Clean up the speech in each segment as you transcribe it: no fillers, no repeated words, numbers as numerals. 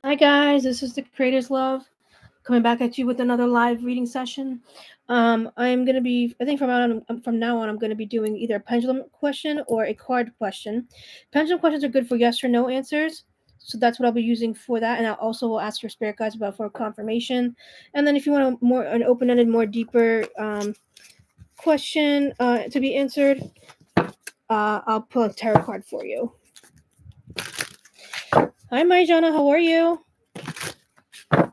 Hi guys, this is the Creator's Love coming back at you with another live reading session. I'm gonna be, I think from now on, I'm gonna be doing either a pendulum question or a card question. Pendulum questions are good for yes or no answers, so that's what I'll be using for that. And I also will ask your spirit guides about for confirmation. And then if you want an open-ended, more deeper question to be answered, I'll pull a tarot card for you. Hi, Marijana, how are you? Do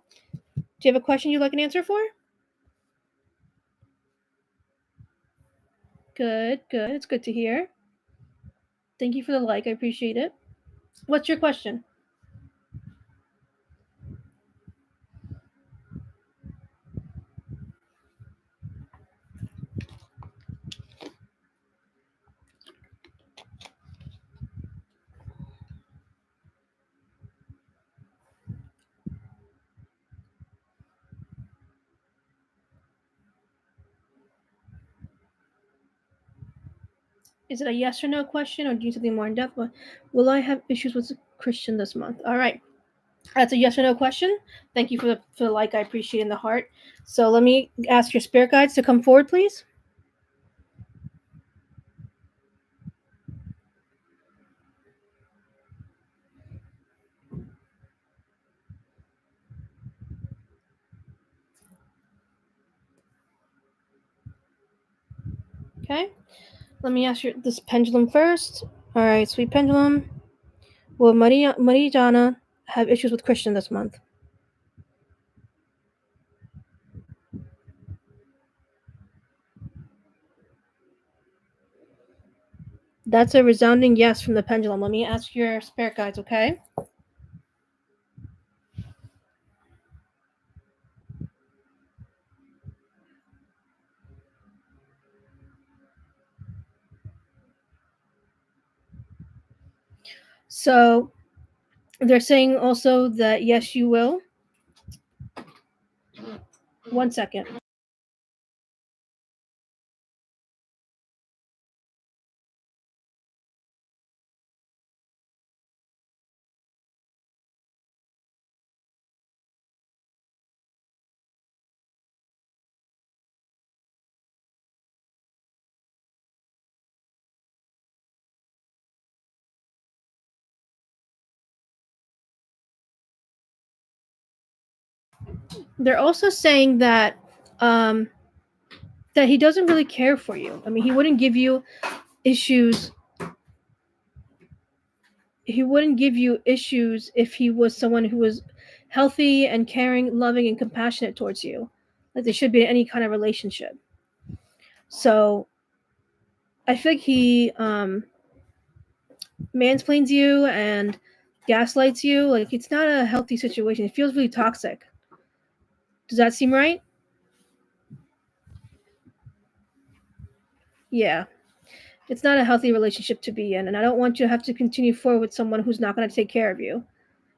you have a question you'd like an answer for? Good, good. It's good to hear. Thank you for the like. I appreciate it. What's your question? Is it a yes or no question, or do you need something more in depth? Will I have issues with Christian this month? All right, that's a yes or no question. Thank you for the like. I appreciate it in the heart. So let me ask your spirit guides to come forward, please. Okay. Let me ask this pendulum first. All right, sweet pendulum. Will Maria Jana have issues with Christian this month? That's a resounding yes from the pendulum. Let me ask your spirit guides, okay? So they're saying also that yes, you will. 1 second. They're also saying um, that he doesn't really care for you. I mean, he wouldn't give you issues. He wouldn't give you issues if he was someone who was healthy and caring, loving, and compassionate towards you, like they should be in any kind of relationship. So I feel like he mansplains you and gaslights you. Like it's not a healthy situation. It feels really toxic. Does that seem right? Yeah. It's not a healthy relationship to be in, and I don't want you to have to continue forward with someone who's not going to take care of you.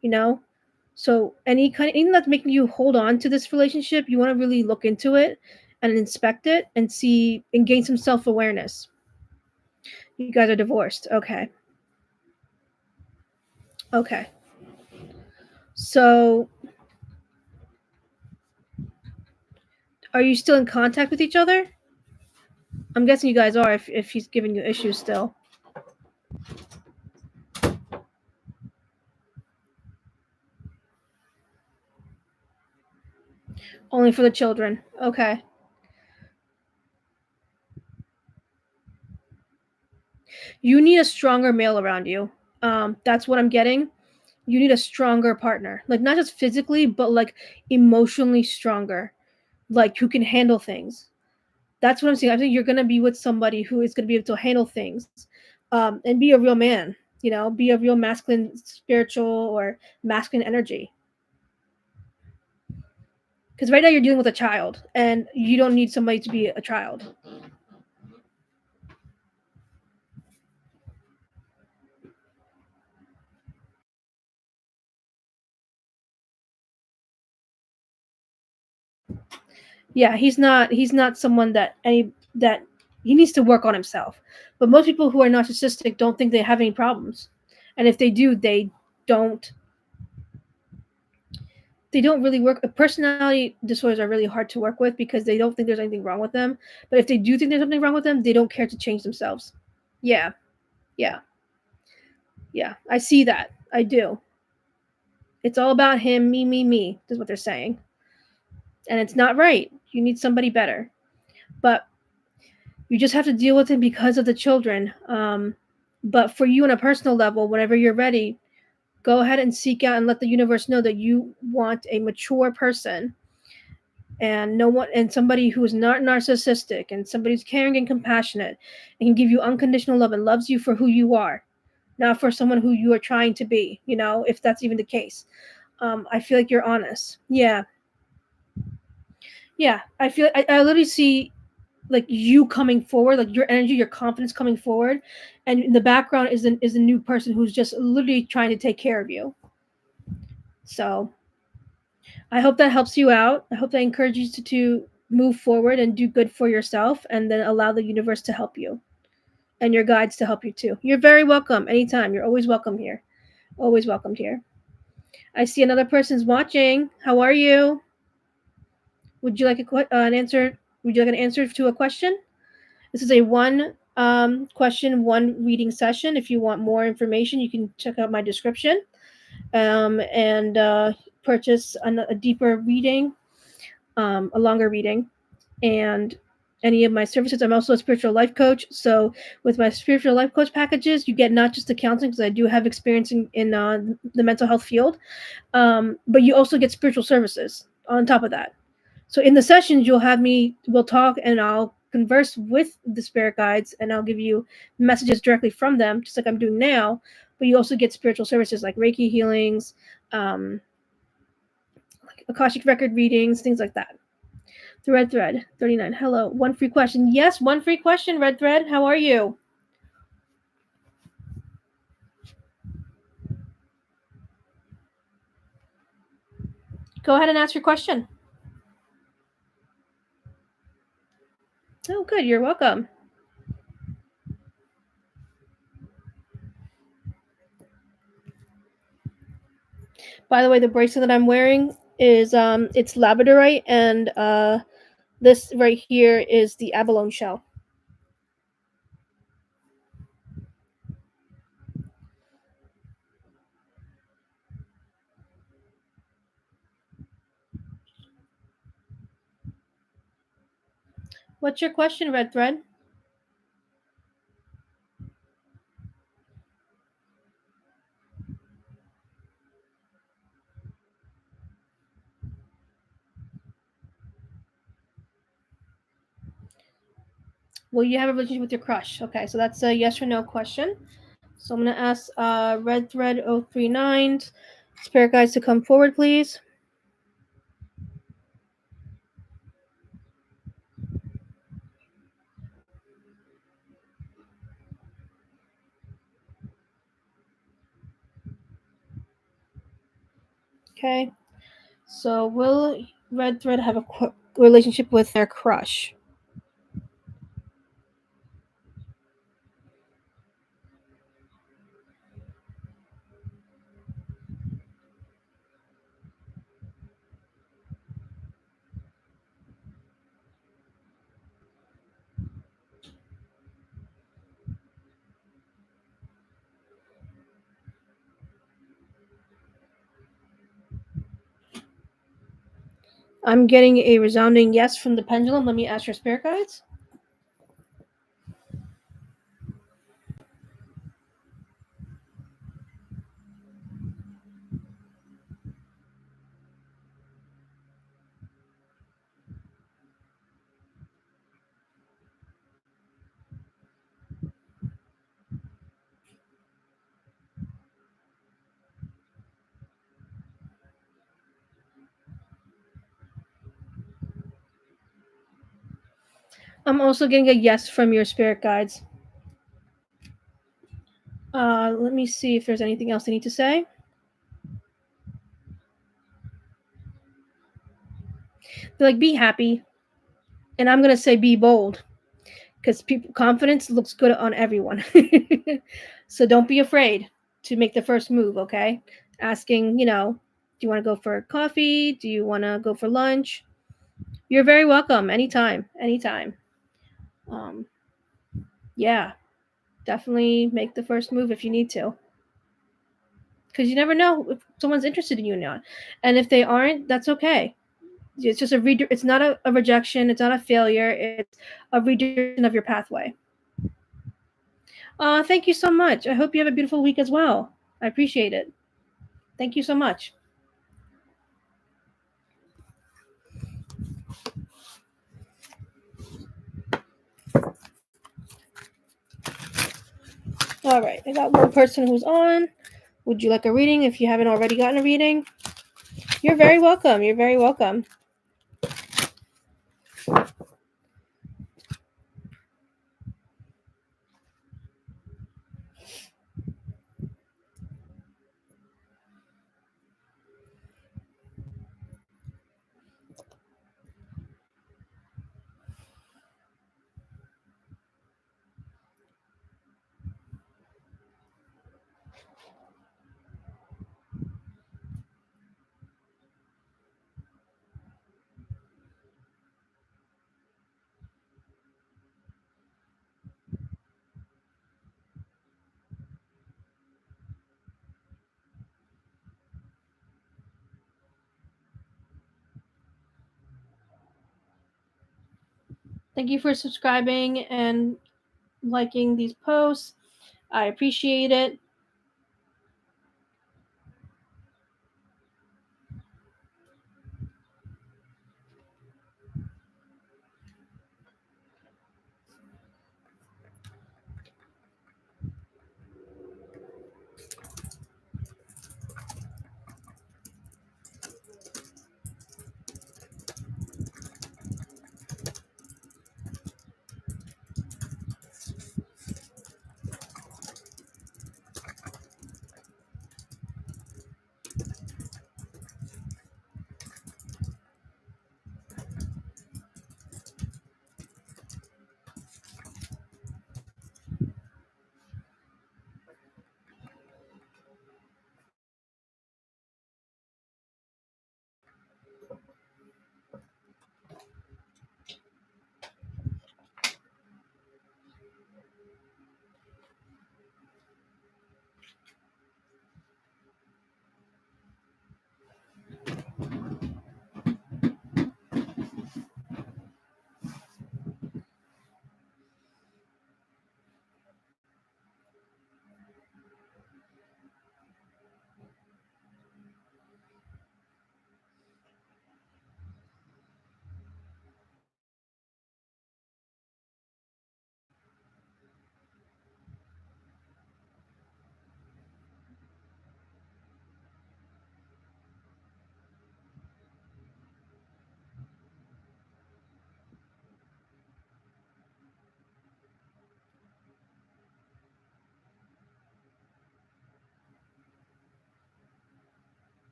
You know, so anything that's making you hold on to this relationship, you want to really look into it and inspect it and see and gain some self-awareness. You guys are divorced. Okay. Okay. So are you still in contact with each other? I'm guessing you guys are if he's giving you issues still. Only for the children. Okay. You need a stronger male around you. That's what I'm getting. You need a stronger partner. Like not just physically, but like emotionally stronger. Like who can handle things. That's what I'm saying. I think you're gonna be with somebody who is gonna be able to handle things, and be a real man. You know, be a real masculine, spiritual or masculine energy. Because right now you're dealing with a child, and you don't need somebody to be a child. Yeah, he's not. He's not someone that he needs to work on himself. But most people who are narcissistic don't think they have any problems, and if they do, they don't they don't really work. Personality disorders are really hard to work with because they don't think there's anything wrong with them. But if they do think there's something wrong with them, they don't care to change themselves. Yeah, yeah, yeah. I see that. I do. It's all about him, me, is what they're saying. And it's not right. You need somebody better. But you just have to deal with it because of the children. But for you on a personal level, whenever you're ready, go ahead and seek out and let the universe know that you want a mature person and no one and somebody who is not narcissistic and somebody who's caring and compassionate and can give you unconditional love and loves you for who you are, not for someone who you are trying to be, if that's even the case. I feel like you're honest. Yeah. Yeah. I literally see like you coming forward, like your energy, your confidence coming forward, and in the background is a new person who's just literally trying to take care of you. So I hope that helps you out. I hope that encourages you to move forward and do good for yourself, and then allow the universe to help you and your guides to help you too. You're very welcome anytime. You're always welcome here. Always welcomed here. I see another person's watching. How are you? Would you like an answer? Would you like an answer to a question? This is a one question, one reading session. If you want more information, you can check out my description and purchase a deeper reading, a longer reading, and any of my services. I'm also a spiritual life coach. So with my spiritual life coach packages, you get not just the counseling, because I do have experience in the mental health field, but you also get spiritual services on top of that. So in the sessions, we'll talk and I'll converse with the spirit guides and I'll give you messages directly from them, just like I'm doing now. But you also get spiritual services like Reiki healings, like Akashic record readings, things like that. The Red Thread 39. Hello. One free question. Yes, one free question, Red Thread. How are you? Go ahead and ask your question. Oh, good. You're welcome. By the way, the bracelet that I'm wearing is it's labradorite, and this right here is the abalone shell. What's your question, Red Thread? Will you have a relationship with your crush? Okay, so that's a yes or no question. So I'm gonna ask Red Thread 039 spirit guides to come forward, please. Okay. So will Red Thread have a relationship with their crush? I'm getting a resounding yes from the pendulum. Let me ask your spirit guides. I'm also getting a yes from your spirit guides. Let me see if there's anything else I need to say. They're like, be happy. And I'm going to say be bold, because confidence looks good on everyone. So don't be afraid to make the first move, okay? Asking, you want to go for coffee? Do you want to go for lunch? You're very welcome anytime, anytime. Um, yeah, definitely make the first move if you need to, because you never know if someone's interested in you or not. And if they aren't, that's okay. It's just it's not a rejection. It's not a failure. It's a redirection of your pathway. Thank you so much. I hope you have a beautiful week as well. I appreciate it. Thank you so much. All right, I got one person who's on. Would you like a reading if you haven't already gotten a reading? You're very welcome. You're very welcome. Thank you for subscribing and liking these posts. I appreciate it.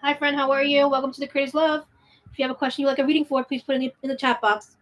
Hi, friend. How are you? Welcome to the Creators Love. If you have a question you'd like a reading for, please put it in the chat box.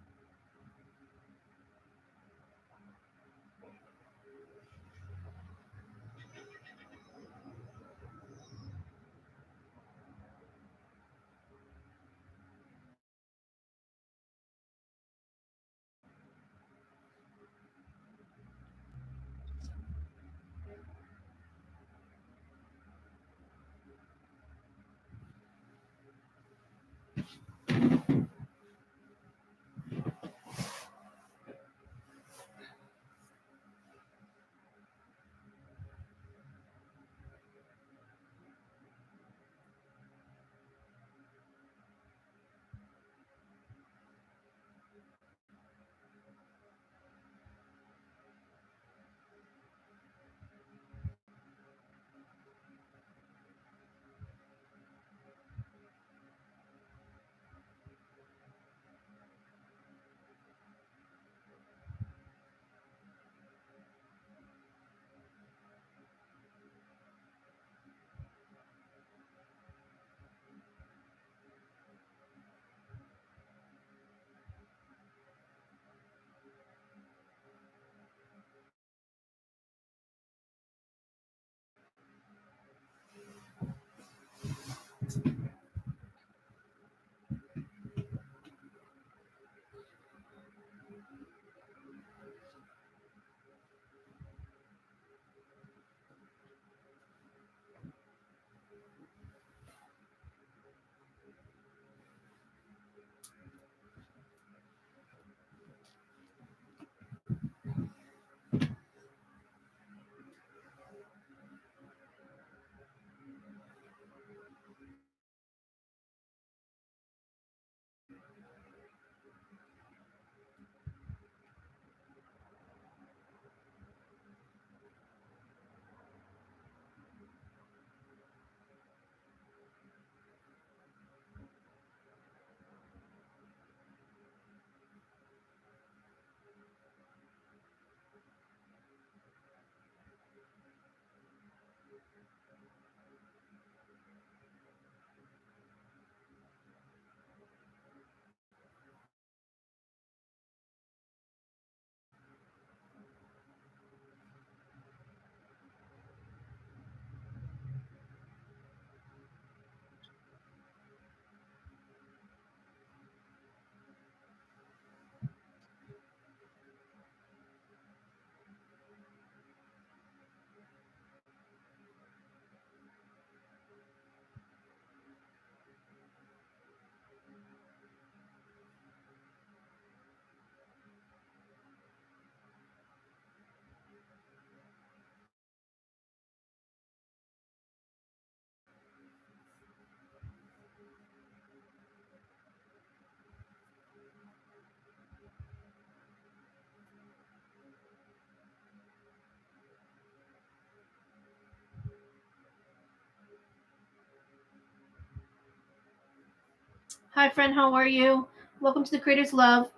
Hi, friend. How are you? Welcome to the Creator's Love.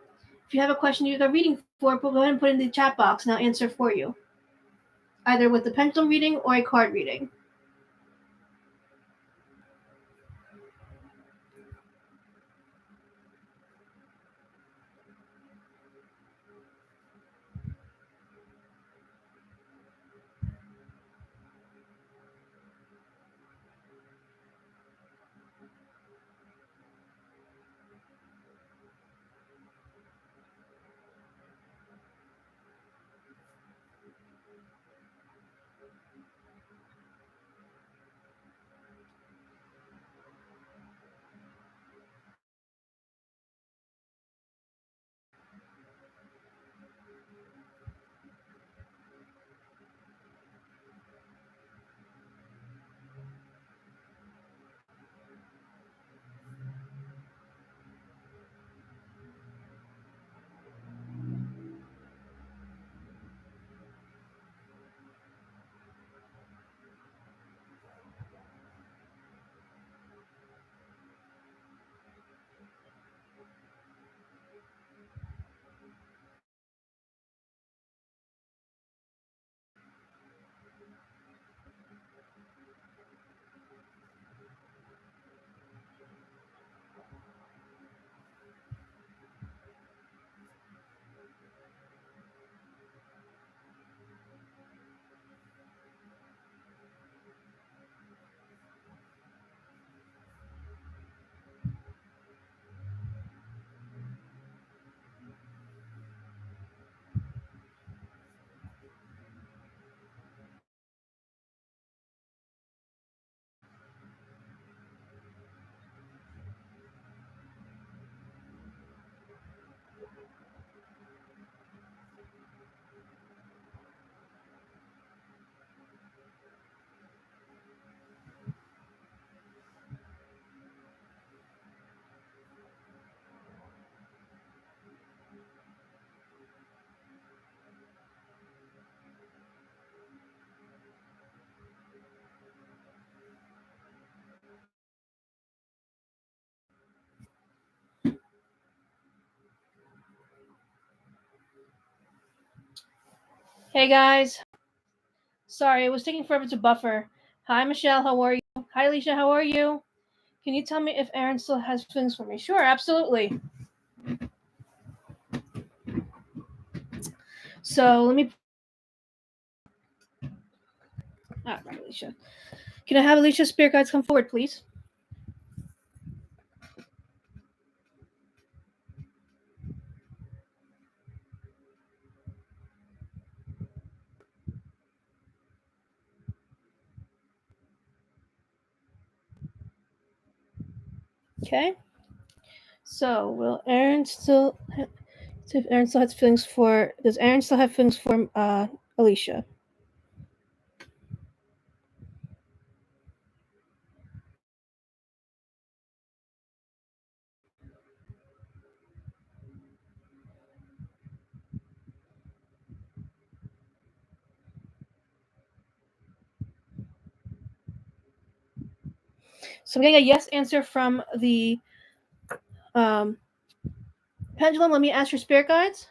If you have a question you're reading for, go ahead and put it in the chat box and I'll answer for you, either with the pendulum reading or a card reading. Hey guys. Sorry, it was taking forever to buffer. Hi, Michelle. How are you? Hi, Alicia. How are you? Can you tell me if Aaron still has feelings for me? Sure, absolutely. So let me. All right, Alicia. Can I have Alicia's spirit guides come forward, please? Okay. So will Aaron still? So if Aaron still has feelings for, does Aaron still have feelings for Alicia? So I'm getting a yes answer from the um, pendulum. Let me ask your spirit guides.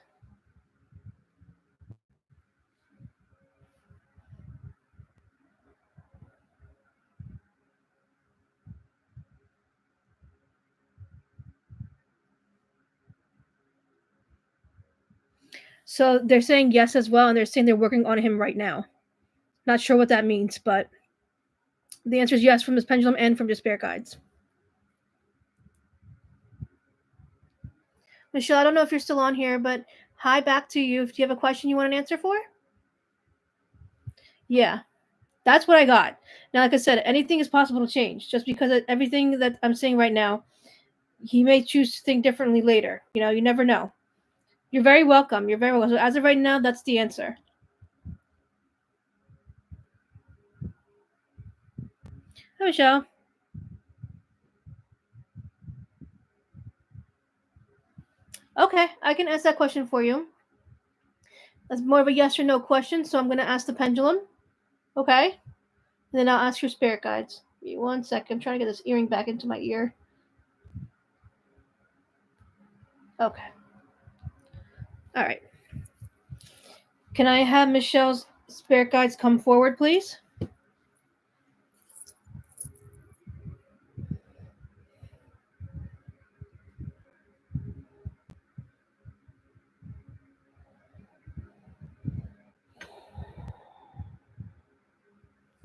So they're saying yes as well, and they're saying they're working on him right now. Not sure what that means, but the answer is yes from this pendulum and from your spirit guides. Michelle, I don't know if you're still on here, but hi back to you. If you have a question you want an answer for? Yeah, that's what I got. Now, like I said, anything is possible to change. Just because of everything that I'm saying right now, he may choose to think differently later. You never know. You're very welcome. You're very welcome. So as of right now, that's the answer. Hi, Michelle. Okay, I can ask that question for you. That's more of a yes or no question, so I'm going to ask the pendulum. Okay? And then I'll ask your spirit guides. Give me 1 second. I'm trying to get this earring back into my ear. Okay. All right. Can I have Michelle's spirit guides come forward, please?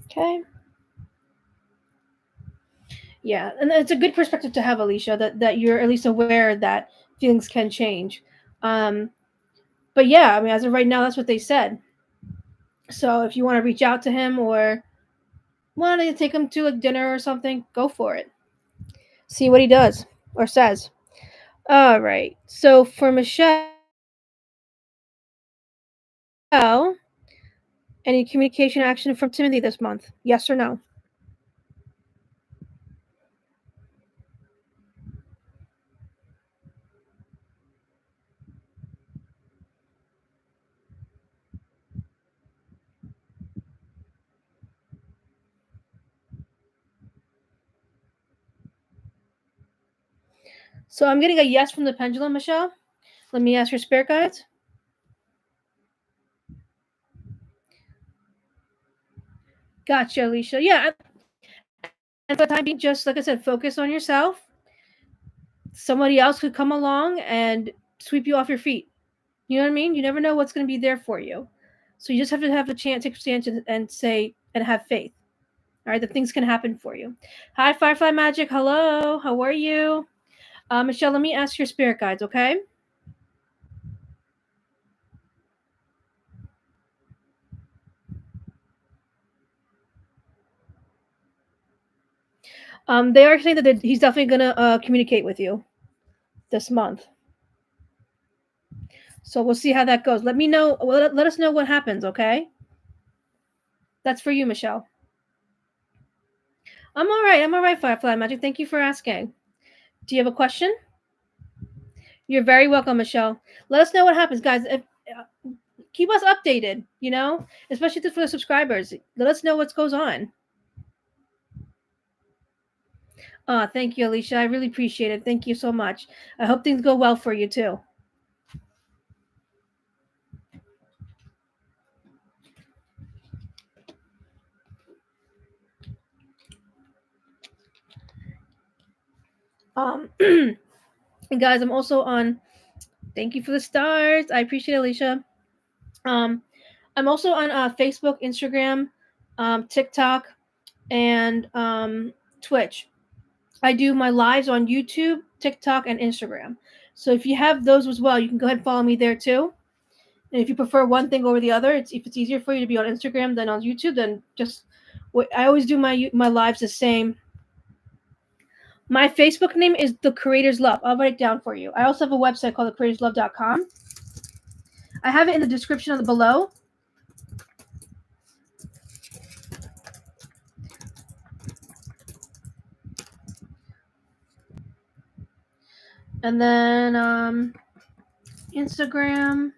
Okay. Yeah, and it's a good perspective to have, Alicia, that you're at least aware that feelings can change. Um, but yeah, I mean, as of right now, that's what they said. So if you want to reach out to him or want to take him to a dinner or something, go for it. See what he does or says. All right. So for Michelle, any communication action from Timothy this month? Yes or no? So I'm getting a yes from the pendulum, Michelle. Let me ask your spirit guides. Gotcha, Alicia. Yeah, and for the time being, just like I said, focus on yourself. Somebody else could come along and sweep you off your feet. You know what I mean? You never know what's going to be there for you. So you just have to have a chance, take a chance, and say and have faith. All right, that things can happen for you. Hi, Firefly Magic. Hello. How are you? Michelle, let me ask your spirit guides, okay? They are saying that he's definitely going to communicate with you this month. So we'll see how that goes. Let me know. Let us know what happens, okay? That's for you, Michelle. I'm all right. I'm all right, Firefly Magic. Thank you for asking. Do you have a question? You're very welcome, Michelle. Let us know what happens, guys. Keep us updated, especially for the subscribers. Let us know what goes on. Thank you, Alicia. I really appreciate it. Thank you so much. I hope things go well for you too. And guys, I'm also on. Thank you for the stars. I appreciate it, Alicia. Um, I'm also on Facebook, Instagram, TikTok, and Twitch. I do my lives on YouTube, TikTok, and Instagram. So if you have those as well, you can go ahead and follow me there too. And if you prefer one thing over the other, if it's easier for you to be on Instagram than on YouTube, then just I always do my lives the same. My Facebook name is The Creator's Love. I'll write it down for you. I also have a website called thecreatorslove.com. I have it in the description on the below. And then Instagram.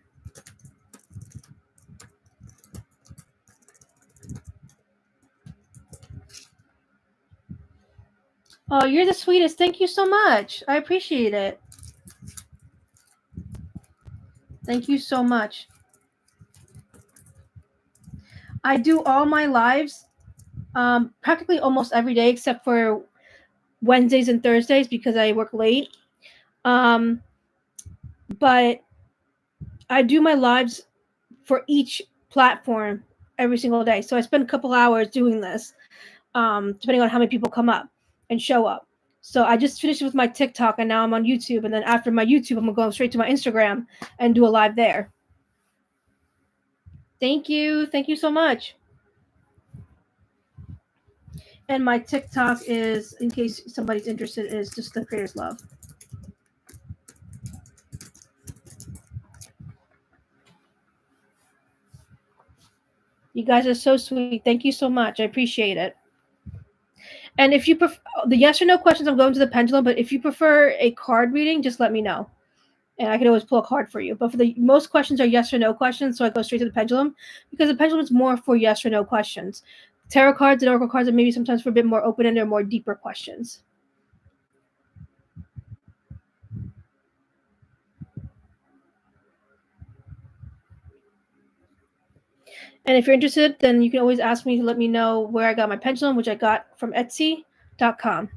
Oh, you're the sweetest. Thank you so much. I appreciate it. Thank you so much. I do all my lives practically almost every day except for Wednesdays and Thursdays because I work late. Um, but I do my lives for each platform every single day. So I spend a couple hours doing this, depending on how many people come up and show up. So I just finished with my TikTok and now I'm on YouTube. And then after my YouTube, I'm going to go straight to my Instagram and do a live there. Thank you. Thank you so much. And my TikTok is, in case somebody's interested, is just The Creator's Love. You guys are so sweet. Thank you so much. I appreciate it. And if you prefer the yes or no questions, I'm going to the pendulum. But if you prefer a card reading, just let me know, and I can always pull a card for you. But for the most questions are yes or no questions, so I go straight to the pendulum because the pendulum is more for yes or no questions. Tarot cards and oracle cards are maybe sometimes for a bit more open-ended or more deeper questions. And if you're interested, then you can always ask me to let me know where I got my pendulum, which I got from Etsy.com.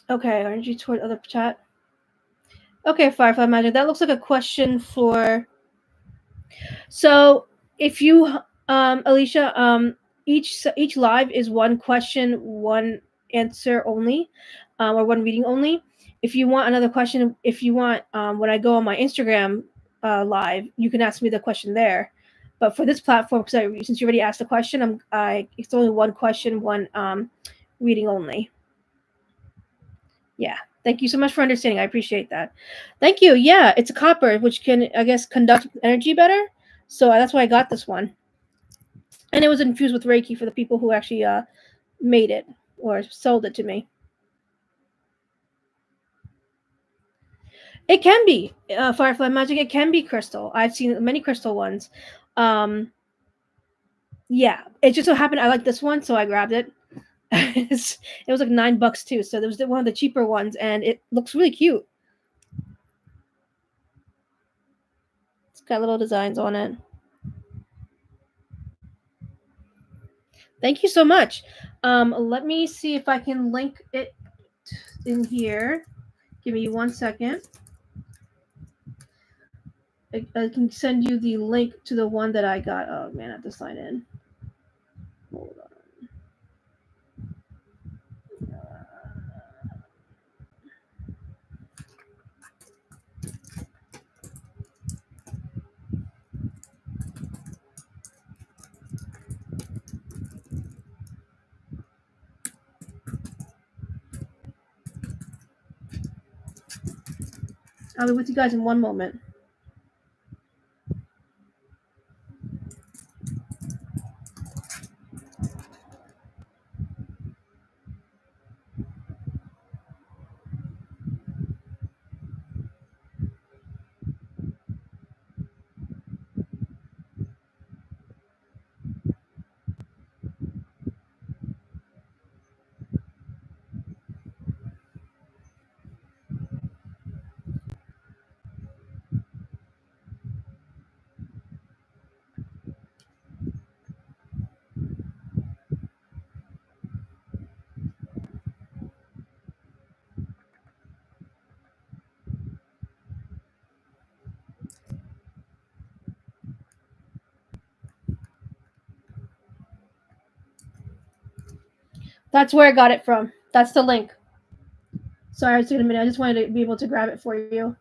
Okay, energy toward other chat. Okay, Firefly Magic. That looks like a question for. So if you, Alicia, each live is one question, one answer only, or one reading only. If you want another question, if you want, when I go on my Instagram live, you can ask me the question there. But for this platform, because since you already asked the question, it's only one question, one reading only. Yeah. Thank you so much for understanding. I appreciate that. Thank you. Yeah, it's a copper, which can, I guess, conduct energy better. So that's why I got this one. And it was infused with Reiki for the people who actually made it or sold it to me. It can be Firefly Magic. It can be crystal. I've seen many crystal ones. Um, yeah, it just so happened I like this one, so I grabbed it. It was like $9 too, so there was one of the cheaper ones, and it looks really cute. It's got little designs on it. Thank you so much. Let me see if I can link it in here. Give me 1 second. I can send you the link to the one that I got. Oh man, I have to sign in. Hold on. I'll be with you guys in one moment. That's where I got it from. That's the link. Sorry, it's taking a minute. I just wanted to be able to grab it for you.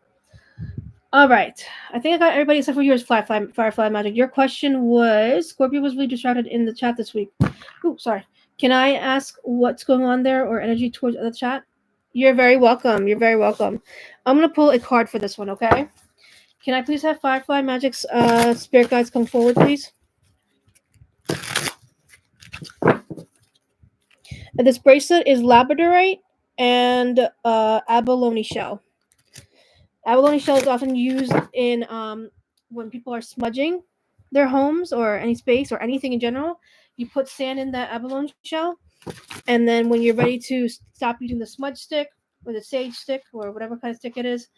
All right. I think I got everybody except for yours, Firefly Magic. Your question was Scorpio was really distracted in the chat this week. Oh, sorry. Can I ask what's going on there or energy towards the chat? You're very welcome. You're very welcome. I'm going to pull a card for this one, okay? Can I please have Firefly Magic's spirit guides come forward, please? And this bracelet is labradorite and abalone shell. Abalone shell is often used in when people are smudging their homes or any space or anything in general. You put sand in that abalone shell, and then when you're ready to stop using the smudge stick or the sage stick or whatever kind of stick it is,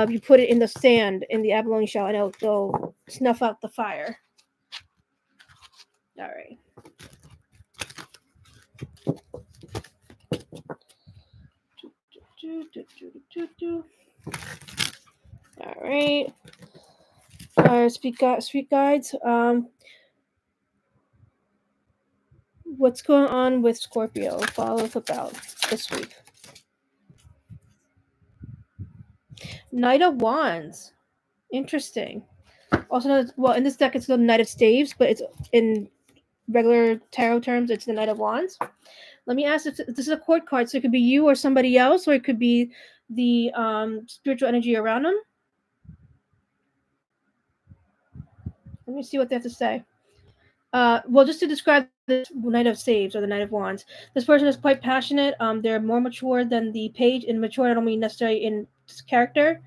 you put it in the sand in the abalone shell, and it'll snuff out the fire. All right. All right. Sweet guides. What's going on with Scorpio? Follow us about this week. Knight of Wands. Interesting. Also, well, in this deck, it's the Knight of Staves, but it's in regular tarot terms, it's the Knight of Wands. Let me ask if this is a court card, so it could be you or somebody else, or it could be the spiritual energy around them. Let me see what they have to say. Well, just to describe the Knight of Staves or the Knight of Wands, this person is quite passionate. They're more mature than the page, and mature I don't mean necessarily in character.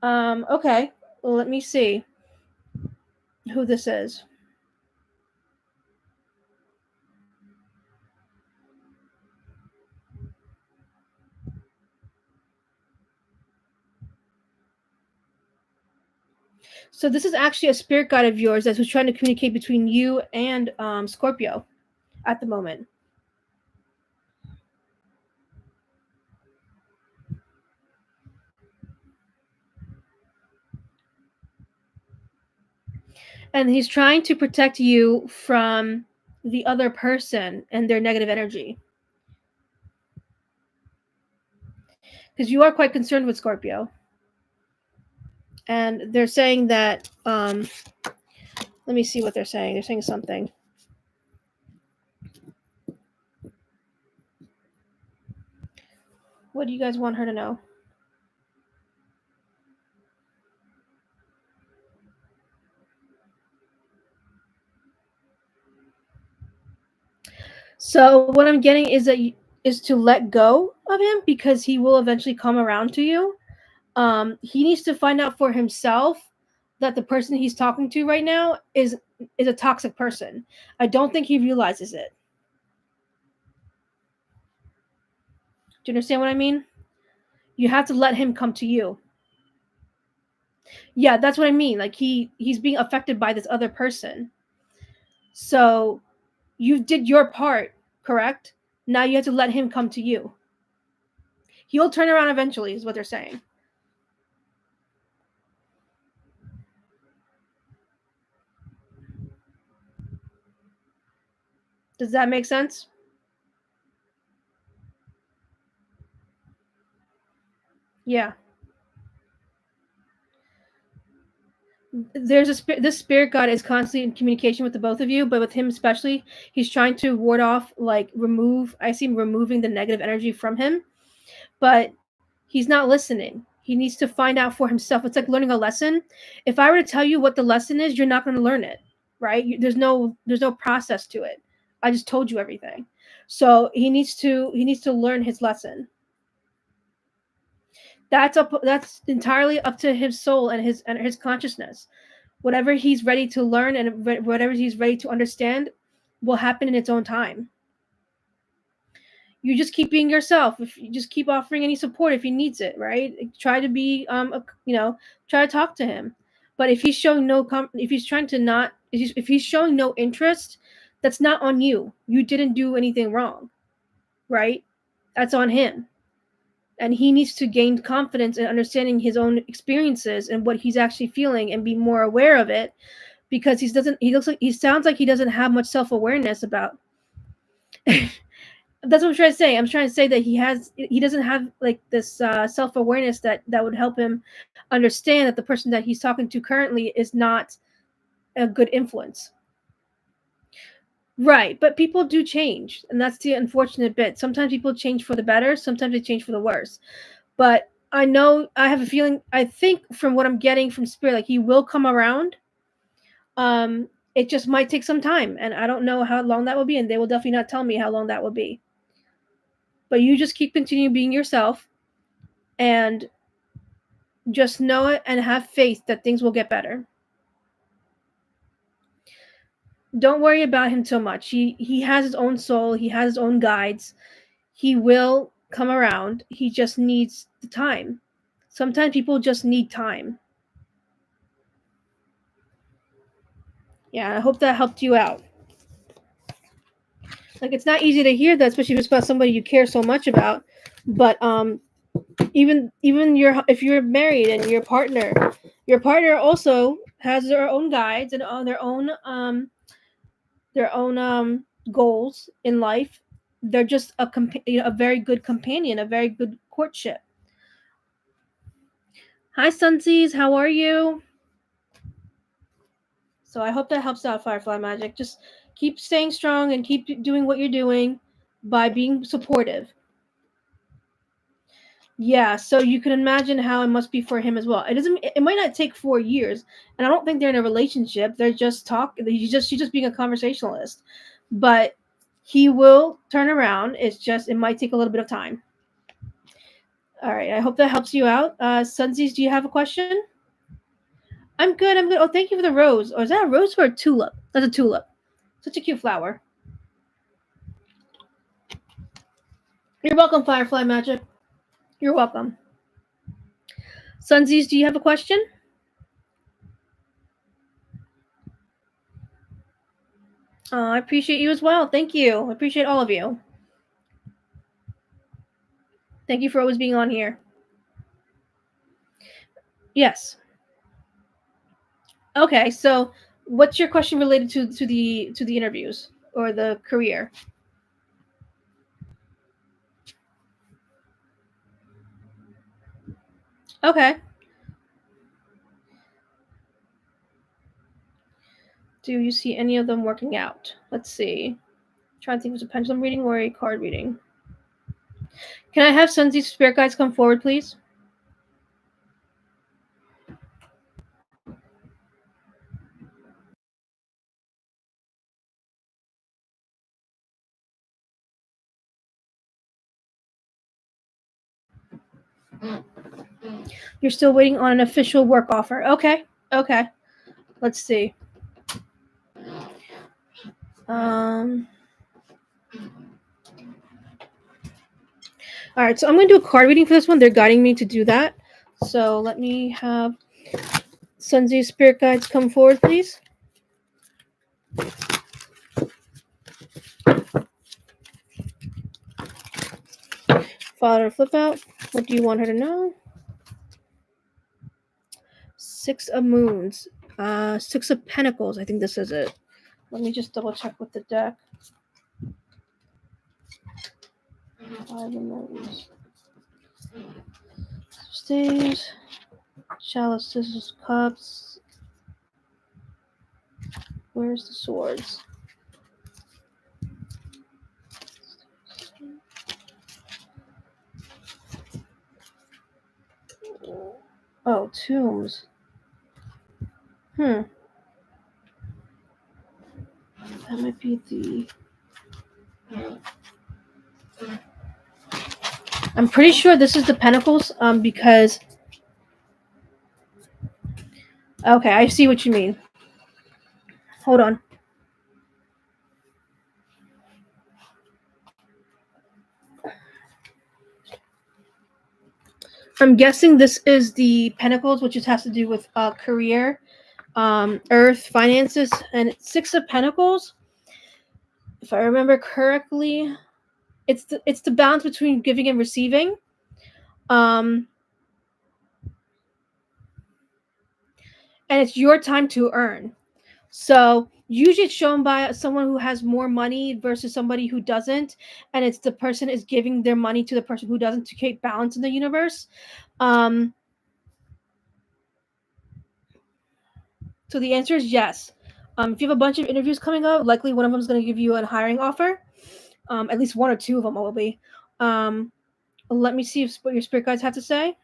Okay, well, let me see who this is. So this is actually a spirit guide of yours that's who's trying to communicate between you and Scorpio at the moment. And he's trying to protect you from the other person and their negative energy. Because you are quite concerned with Scorpio. And they're saying that, let me see what they're saying. They're saying something. What do you guys want her to know? So what I'm getting is that is to let go of him because he will eventually come around to you. He needs to find out for himself that the person he's talking to right now is a toxic person. I don't think he realizes it. Do you understand what I mean? You have to let him come to you. Yeah, that's what I mean. Like he's being affected by this other person. So you did your part, correct? Now you have to let him come to you. He'll turn around eventually, is what they're saying. Does that make sense? Yeah. There's this spirit god is constantly in communication with the both of you, but with him especially, he's trying to ward off, like remove. I see him removing the negative energy from him, but he's not listening. He needs to find out for himself. It's like learning a lesson. If I were to tell you what the lesson is, you're not going to learn it, right? There's no process to it. I just told you everything. So he needs to learn his lesson. That's entirely up to his soul and his consciousness. Whatever he's ready to learn and whatever he's ready to understand will happen in its own time. You just keep being yourself. If you just keep offering any support if he needs it, right? Try to be try to talk to him. But if he's showing if he's trying to not if he's showing no interest, that's not on you. You didn't do anything wrong, right? That's on him. And he needs to gain confidence in understanding his own experiences and what he's actually feeling and be more aware of it, because he sounds like he doesn't have much self-awareness about. That's what I'm trying to say. I'm trying to say that he doesn't have like this self-awareness that would help him understand that the person that he's talking to currently is not a good influence. Right, but people do change, and that's the unfortunate bit. Sometimes people change for the better, sometimes they change for the worse. But I have a feeling, I think from what I'm getting from spirit, like he will come around. It just might take some time, and I don't know how long that will be, and they will definitely not tell me how long that will be. But you just keep continuing being yourself and just know it and have faith that things will get better. Don't worry about him so much. He has his own soul, he has his own guides. He will come around. He just needs the time. Sometimes people just need time. Yeah, I hope that helped you out. Like it's not easy to hear that, especially if it's about somebody you care so much about. But even your if you're married and your partner also has their own guides and their own goals in life. They're just a very good companion, a very good courtship. Hi, Sunseas, how are you? So I hope that helps out, Firefly Magic. Just keep staying strong and keep doing what you're doing by being supportive. Yeah, so you can imagine how it must be for him as well. It might not take 4 years, and I don't think they're in a relationship. They're just talking. She's just being a conversationalist. But he will turn around. It might take a little bit of time. All right, I hope that helps you out. Sunseas, do you have a question? I'm good. I'm good. Oh, thank you for the rose. Or is that a rose or a tulip? That's a tulip. Such a cute flower. You're welcome, Firefly Magic. You're welcome. Sunseas, do you have a question? I appreciate you as well. Thank you. I appreciate all of you. Thank you for always being on here. Yes. Okay, so what's your question related to the interviews or the career? Okay. Do you see any of them working out? Let's see. Trying to think, was a pendulum reading or a card reading? Can I have Sunzi's spirit guides come forward, please? You're still waiting on an official work offer. Okay. Okay. Let's see. Um. All right. So I'm going to do a card reading for this one. They're guiding me to do that. So let me have Sunzi's spirit guides come forward, please. Father, flip out. What do you want her to know? Six of Moons. Six of Pentacles. I think this is it. Let me just double check with the deck. Five of Moons. Staves. Chalice, Scissors, Cups. Where's the swords? Oh, tombs. That might be the. I'm pretty sure this is the Pentacles. Because. Okay, I see what you mean. Hold on. I'm guessing this is the Pentacles, which just has to do with career, Earth, finances, and Six of Pentacles. If I remember correctly, it's the balance between giving and receiving. Um, and it's your time to earn. So usually it's shown by someone who has more money versus somebody who doesn't, and it's the person is giving their money to the person who doesn't to keep balance in the universe. Um, so the answer is yes. If you have a bunch of interviews coming up, likely one of them is going to give you a hiring offer. At least one or two of them will be. Um, Let me see what your spirit guides have to say.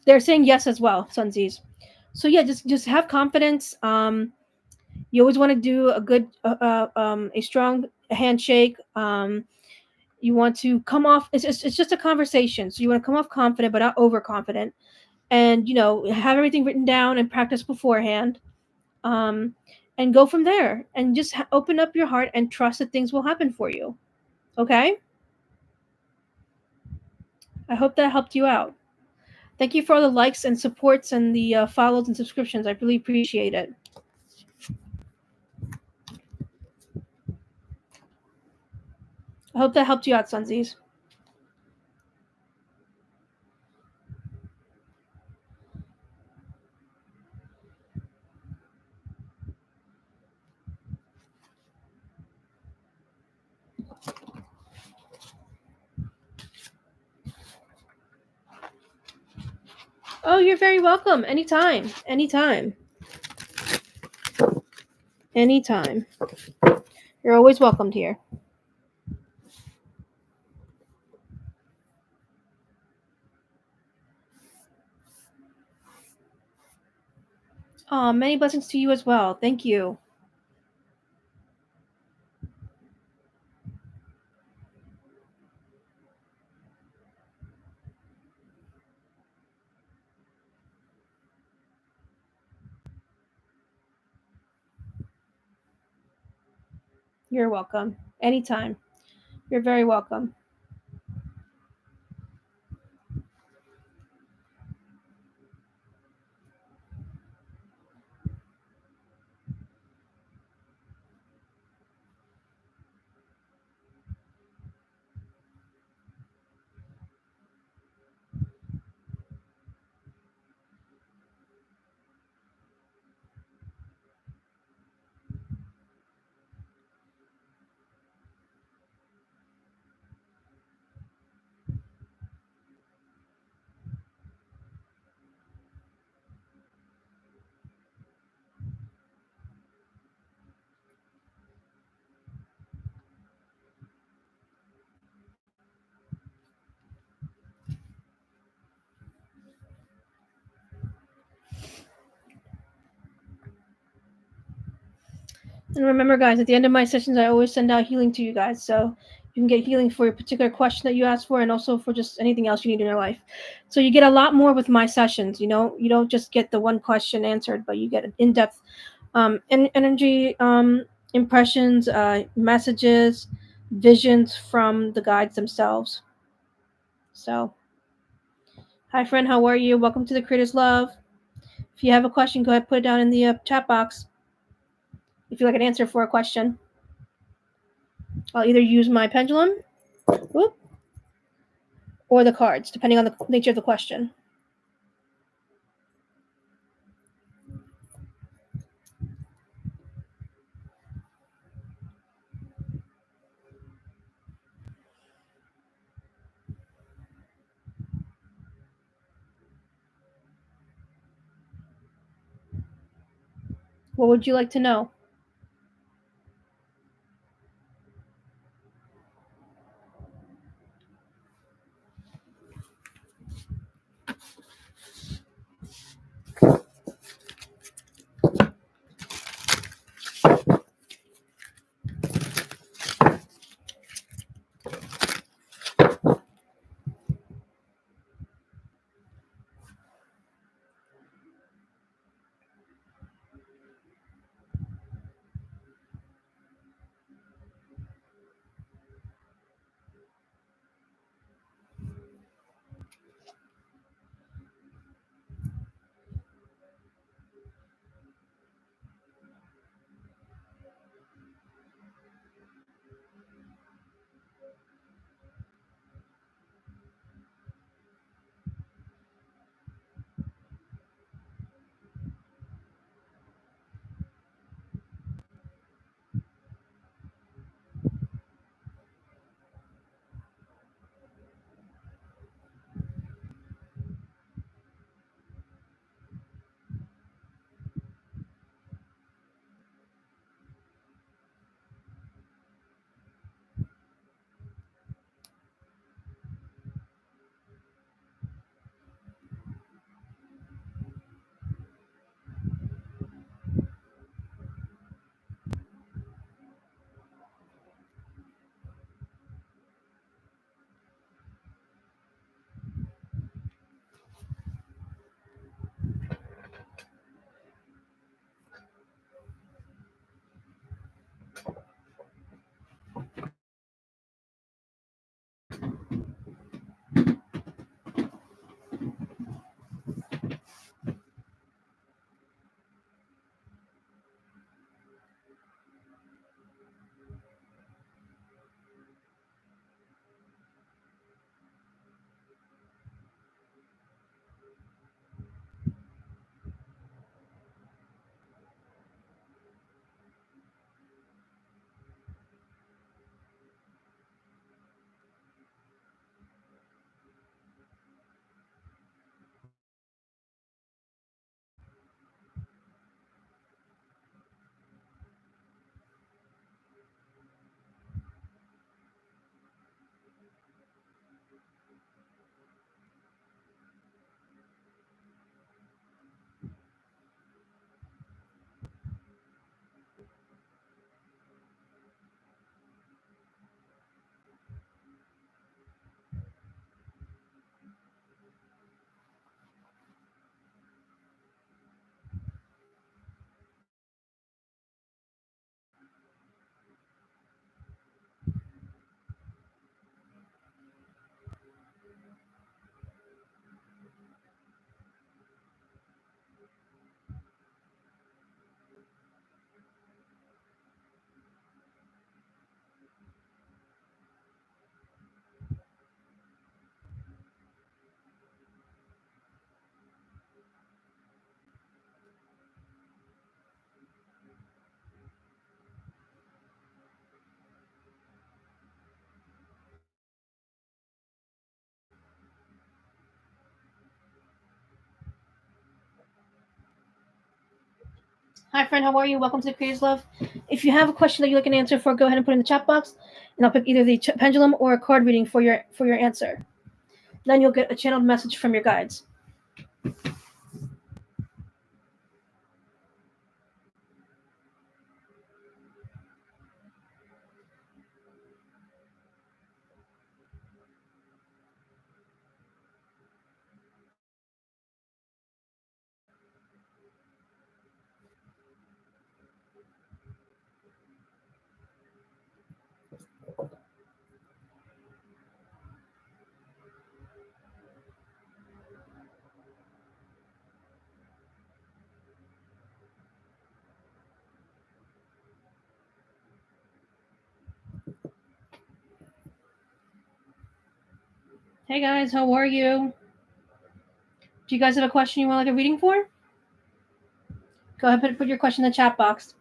They're saying yes as well, Sunsies. So yeah, just have confidence. You always want to do a good, a strong handshake. You want to come off. It's just a conversation, so you want to come off confident, but not overconfident. And have everything written down and practice beforehand. Um, and go from there. And just open up your heart and trust that things will happen for you. Okay. I hope that helped you out. Thank you for all the likes and supports and the follows and subscriptions. I really appreciate it. I hope that helped you out, Sunsies. Oh, you're very welcome. Anytime. Anytime. Anytime. You're always welcomed here. Oh, many blessings to you as well. Thank you. You're You're welcome. Anytime. You're very welcome. And remember, guys, at the end of my sessions, I always send out healing to you guys. So you can get healing for a particular question that you asked for and also for just anything else you need in your life. So you get a lot more with my sessions. You don't just get the one question answered, but you get an in depth energy impressions, messages, visions from the guides themselves. So, hi, friend. How are you? Welcome to the Creator's Love. If you have a question, go ahead, put it down in the chat box. If you like an answer for a question, I'll either use my pendulum whoop, or the cards, depending on the nature of the question. What would you like to know? Hi, friend. How are you? Welcome to the Creators Love. If you have a question that you'd like an answer for, go ahead and put it in the chat box, and I'll pick either the pendulum or a card reading for your answer. Then you'll get a channeled message from your guides. Hey guys, how are you? Do you guys have a question you want like a reading for? Go ahead and put your question in the chat box.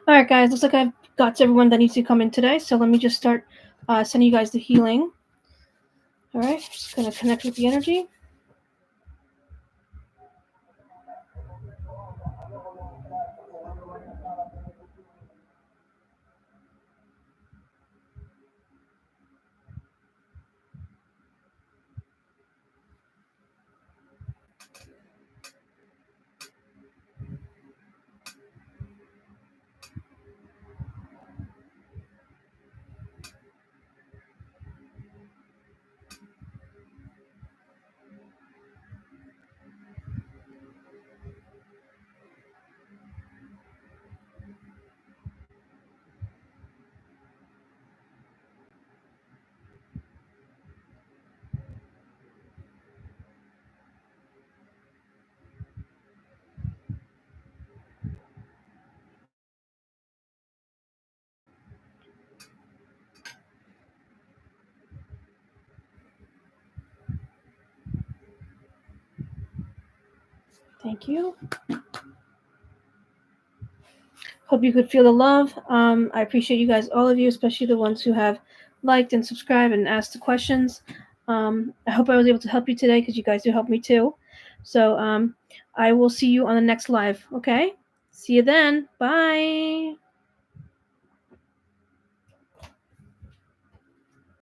All right, guys. Looks like I've got to everyone that needs to come in today. So let me just start sending you guys the healing. All right. Just gonna connect with the energy. Thank you. Hope you could feel the love. I appreciate you guys, all of you, especially the ones who have liked and subscribed and asked the questions. I hope I was able to help you today because you guys do help me too. So I will see you on the next live. Okay? See you then. Bye.